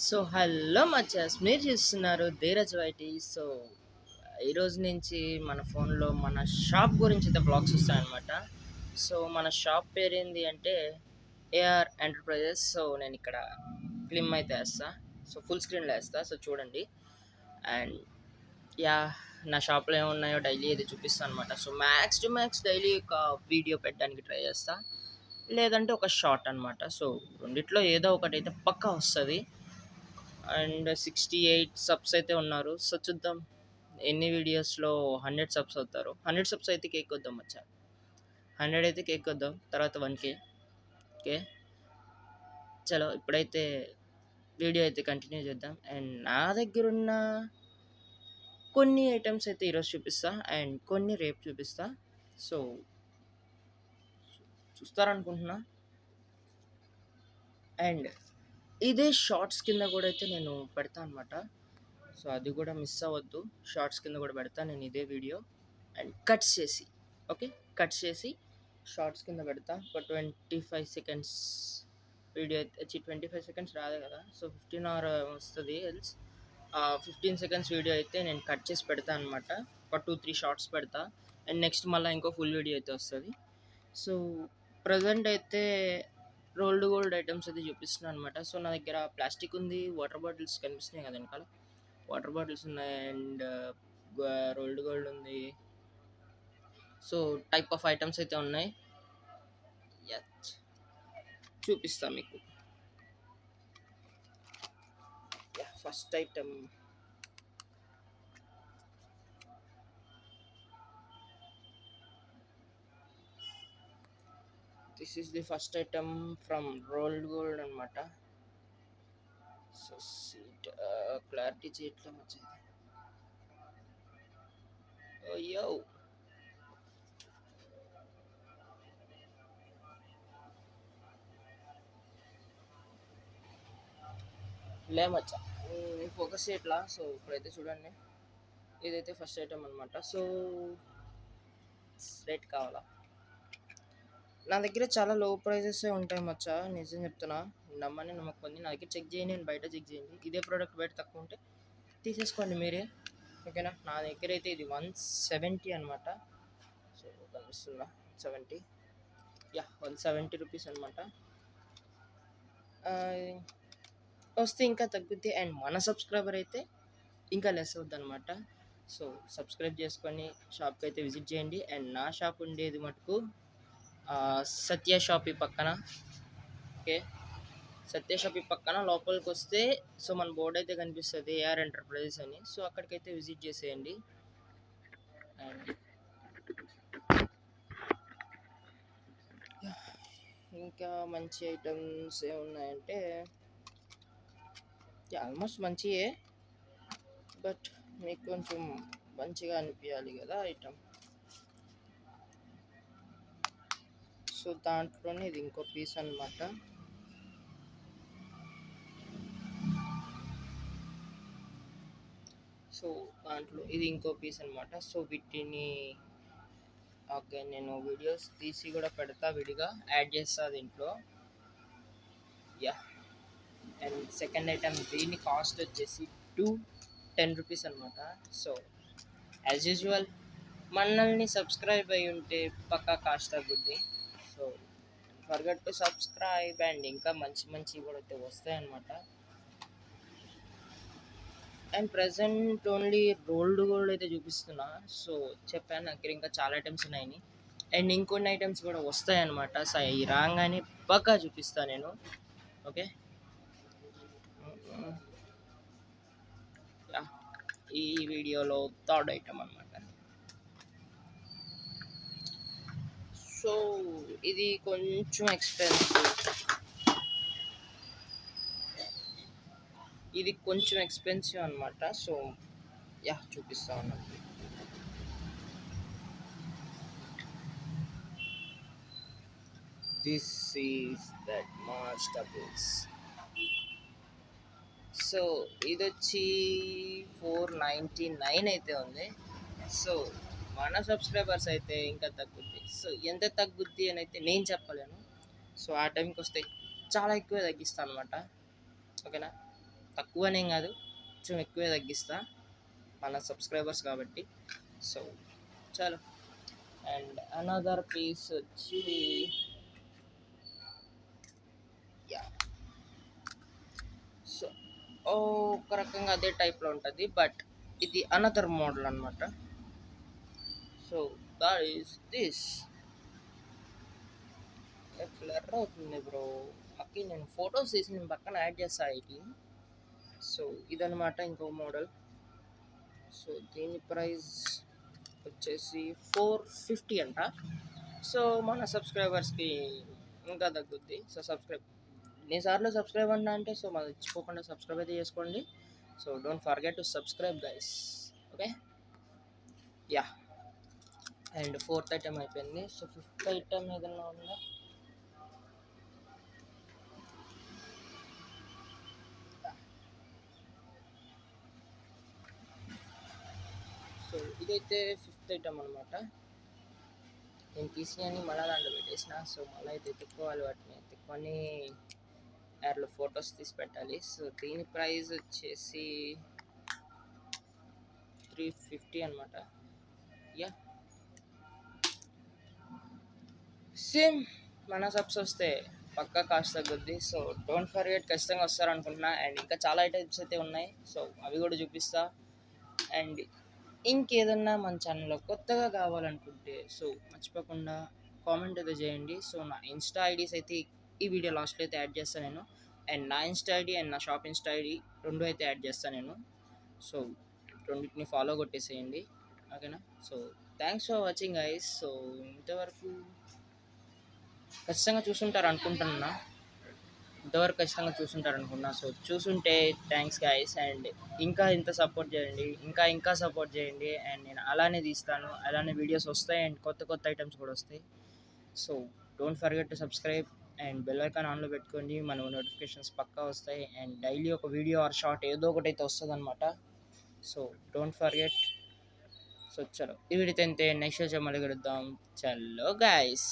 So hello మచాస్, మీరు చూస్తున్నారు Dheeraj YT. So ఈరోజు నుంచి మన ఫోన్లో మన షాప్ గురించి అయితే బ్లాగ్స్ వస్తాయన్నమాట. సో మన షాప్ పేరు ఏంటి అంటే ఏఆర్ ఎంటర్ప్రైజెస్. సో నేను ఇక్కడ క్లిమ్ అయితే వేస్తా, సో ఫుల్ స్క్రీన్లో వేస్తా. సో చూడండి. అండ్ యా, నా షాప్లో ఏమున్నాయో డైలీ అయితే చూపిస్తాను అనమాట. So max to max daily ఒక వీడియో పెట్టడానికి ట్రై చేస్తా, లేదంటే ఒక షార్ట్ అనమాట. సో రెండిట్లో ఏదో ఒకటి అయితే పక్కా వస్తుంది. అండ్ 68 సబ్స్ అయితే ఉన్నారు. సో చూద్దాం ఎన్ని వీడియోస్లో 100 సబ్స్ అవుతారు. 100 సబ్స్ అయితే కేక్ వద్దాం మచ్చా. 100 అయితే కేక్ వద్దాం, తర్వాత 1K. ఓకే, చలో ఇప్పుడైతే వీడియో అయితే కంటిన్యూ చేద్దాం. అండ్ నా దగ్గర ఉన్న కొన్ని ఐటమ్స్ అయితే ఈరోజు చూపిస్తా, అండ్ కొన్ని రేపు చూపిస్తా. సో చూస్తారనుకుంటున్నా. అండ్ ఇదే షార్ట్స్ కింద కూడా అయితే నేను పెడతా అనమాట. సో అది కూడా మిస్ అవ్వద్దు. షార్ట్స్ కింద కూడా పెడతా నేను ఇదే వీడియో. అండ్ కట్స్ చేసి, ఓకే, కట్స్ చేసి షార్ట్స్ కింద పెడతా. ఒక 25 సెకండ్స్ వీడియో అయితే 25 సెకండ్స్ రాదు కదా, సో 15 అవర్ వస్తుంది. ఎల్స్ 15 సెకండ్స్ వీడియో అయితే నేను కట్ చేసి పెడతా అనమాట. ఒక 2-3 షార్ట్స్ పెడతా. అండ్ నెక్స్ట్ మళ్ళీ ఇంకో ఫుల్ వీడియో అయితే వస్తుంది. సో ప్రజెంట్ అయితే రోల్డ్ గోల్డ్ ఐటమ్స్ అయితే చూపిస్తున్నాను అనమాట. సో నా దగ్గర ప్లాస్టిక్ ఉంది, వాటర్ బాటిల్స్ కనిపిస్తున్నాయి కదా వెనకాల, వాటర్ బాటిల్స్ ఉన్నాయి. అండ్ రోల్డ్ గోల్డ్ ఉంది. సో టైప్ ఆఫ్ ఐటమ్స్ అయితే ఉన్నాయి. చూపిస్తా మీకు. First item this is the first item from rolled gold అనమాట. సో సీట్ క్లారిటీ చేయట్లా వచ్చింది. అయ్యో, లేమచ్చా, ఫోకస్ చేయట్లా. సో ఇప్పుడైతే చూడండి, ఇదైతే ఫస్ట్ ఐటమ్ అనమాట. సో రేట్ కావాలా? నా దగ్గర చాలా లో ప్రైజెస్ ఉంటాయి మచ్చా, నిజం చెప్తున్నా. నమ్మని నమ్మకపోయింది, నా దగ్గర చెక్ చేయండి, నేను బయట చెక్ చేయండి. ఇదే ప్రోడక్ట్ బయట తక్కువ ఉంటే తీసేసుకోండి మీరే, ఓకేనా. నా దగ్గర అయితే ఇది 170 అనమాట. సో కనిపిస్తుందా? 70, యా 170 రూపీస్ అనమాట. వస్తే ఇంకా తగ్గుద్ది. అండ్ మన సబ్స్క్రైబర్ అయితే ఇంకా లెస్ అవుద్ది అనమాట. సో సబ్స్క్రైబ్ చేసుకొని షాప్కి అయితే విజిట్ చేయండి. అండ్ నా షాప్ ఉండేది మటుకు సత్య షాపీ పక్కన. ఓకే, సత్య షాపీ పక్కన లోపలికి వస్తే సో మన బోర్డు అయితే కనిపిస్తుంది, ఏఆర్ ఎంటర్ప్రైజెస్ అని. సో అక్కడికైతే విజిట్ చేసేయండి. అండ్ ఇంకా మంచి ఐటమ్స్ ఏమున్నాయంటే ఆల్మోస్ట్ మంచియే, బట్ మీకు కొంచెం మంచిగా అనిపించాలి కదా ఐటమ్. సో దాంట్లోనే ఇది ఇంకో పీస్ అనమాట. సో దాంట్లో ఇది ఇంకో పీస్ అనమాట. సో వీటిని ఓకే నేను వీడియోస్ తీసి కూడా పెడతా, విడిగా యాడ్ చేస్తా దీంట్లో. యా, అండ్ సెకండ్ ఐటమ్ దీని కాస్ట్ వచ్చేసి 210 రూపీస్ అనమాట. సో యాజ్ యూజువల్ మనల్ని సబ్స్క్రైబ్ అయి ఉంటే పక్కా కాస్ట్ తగ్గుద్ది. So forget to subscribe. And ఇంకా మంచి మంచి కూడా అయితే వస్తాయన్నమాట. And present only rolled gold అయితే చూపిస్తున్నా. సో చెప్పాను నాకు ఇంకా చాలా ఐటమ్స్ ఉన్నాయని. అండ్ ఇంకొన్ని ఐటమ్స్ కూడా వస్తాయన్నమాట. సో ఈ రాగానే పక్కా చూపిస్తాను నేను, ఓకే. ఈ వీడియోలో థర్డ్ ఐటమ్ అనమాట. సో ఇది కొంచెం ఎక్స్పెన్సివ్, ఇది కొంచెం ఎక్స్పెన్సివ్ అనమాట. సో యా చూపిస్తా ఉన్నాను. This is that masterpiece. So ఇది వచ్చి 499 అయితే ఉంది. సో మన సబ్స్క్రైబర్స్ అయితే ఇంకా తగ్గుద్ది. సో ఎంత తగ్గుద్ది అని అయితే నేను చెప్పలేను. సో ఆ టైంకి వస్తే చాలా ఎక్కువ తగ్గిస్తాను అనమాట, ఓకేనా. తక్కువనేం కాదు, కొంచెం ఎక్కువే తగ్గిస్తా మన సబ్స్క్రైబర్స్ కాబట్టి. సో చలో. అండ్ అనదర్ పీస్ వచ్చి యా, సో ఒక రకంగా అదే టైప్లో ఉంటుంది, బట్ ఇది అనదర్ మోడల్ అనమాట. So that is this. Blur అవుతుంది బ్రో, అక్కడ నేను ఫొటోస్ తీసి నేను పక్కన యాడ్ చేస్తా ఇది. సో ఇదనమాట ఇంకో మోడల్. సో దీని ప్రైస్ వచ్చేసి 450 అంట. సో మన సబ్స్క్రైబర్స్కి ఇంకా తగ్గుద్ది. సో ఎన్నిసార్లు సబ్స్క్రైబ్ అన్నా అంటే సో మనం ఇచ్చిపోకుండా సబ్స్క్రైబ్ అయితే చేసుకోండి. So don't forget to subscribe guys. Okay yeah. And fourth item అయిపోయింది. సో ఫిఫ్త్ ఐటమ్ ఏదన్నా ఉందా? సో ఇదైతే ఫిఫ్త్ ఐటమ్ అనమాట. నేను తీసినవి మళ్ళీ దాంట్లో పెట్టేసిన. సో మళ్ళీ అయితే తిప్పుకోవాలి, వాటిని తిప్పుకొని యాడ్లో ఫొటోస్ తీసి పెట్టాలి. సో దీని ప్రైస్ వచ్చేసి 350 అనమాట. యా, సేమ్ మన సబ్స్ వస్తే పక్కా కాస్ట్ తగ్గుద్ది. సో డోంట్ ఫర్గెట్, ఖచ్చితంగా వస్తారనుకుంటున్నా. అండ్ ఇంకా చాలా ఐటమ్స్ అయితే ఉన్నాయి, సో అవి కూడా చూపిస్తా. అండ్ ఇంకేదన్నా మన ఛానల్లో కొత్తగా కావాలనుకుంటే సో మర్చిపోకుండా కామెంట్ అయితే చేయండి. సో నా ఇన్స్టా ఐడీస్ అయితే ఈ వీడియో లాస్ట్లో అయితే యాడ్ చేస్తాను నేను. అండ్ నా ఇన్స్టా ఐడి అండ్ నా షాప్ ఇన్స్టా ఐడి రెండు అయితే యాడ్ చేస్తాను నేను. సో రెండింటిని ఫాలో కొట్టేసేయండి, ఓకేనా? So thanks for watching guys. So ఇంతవరకు ఖచ్చితంగా చూసుంటారు అనుకుంటున్నా, ఇంతవరకు ఖచ్చితంగా చూసుంటారు అనుకున్నా. సో చూసుంటే థ్యాంక్స్ గైస్. అండ్ ఇంకా ఇంత సపోర్ట్ చేయండి, ఇంకా సపోర్ట్ చేయండి. అండ్ నేను అలానే తీస్తాను, అలానే వీడియోస్ వస్తాయి అండ్ కొత్త ఐటమ్స్ కూడా వస్తాయి. So don't forget to subscribe and bell icon ఆన్లో పెట్టుకోండి, మన నోటిఫికేషన్స్ పక్కా వస్తాయి. అండ్ డైలీ ఒక వీడియో ఆర్ షార్ట్ ఏదో ఒకటి అయితే వస్తుంది అనమాట. So don't forget. సో చలో, ఈ వీడియో అంతే. నెక్స్ట్ వచ్చి మళ్ళీ కలుద్దాం. చలో గైస్.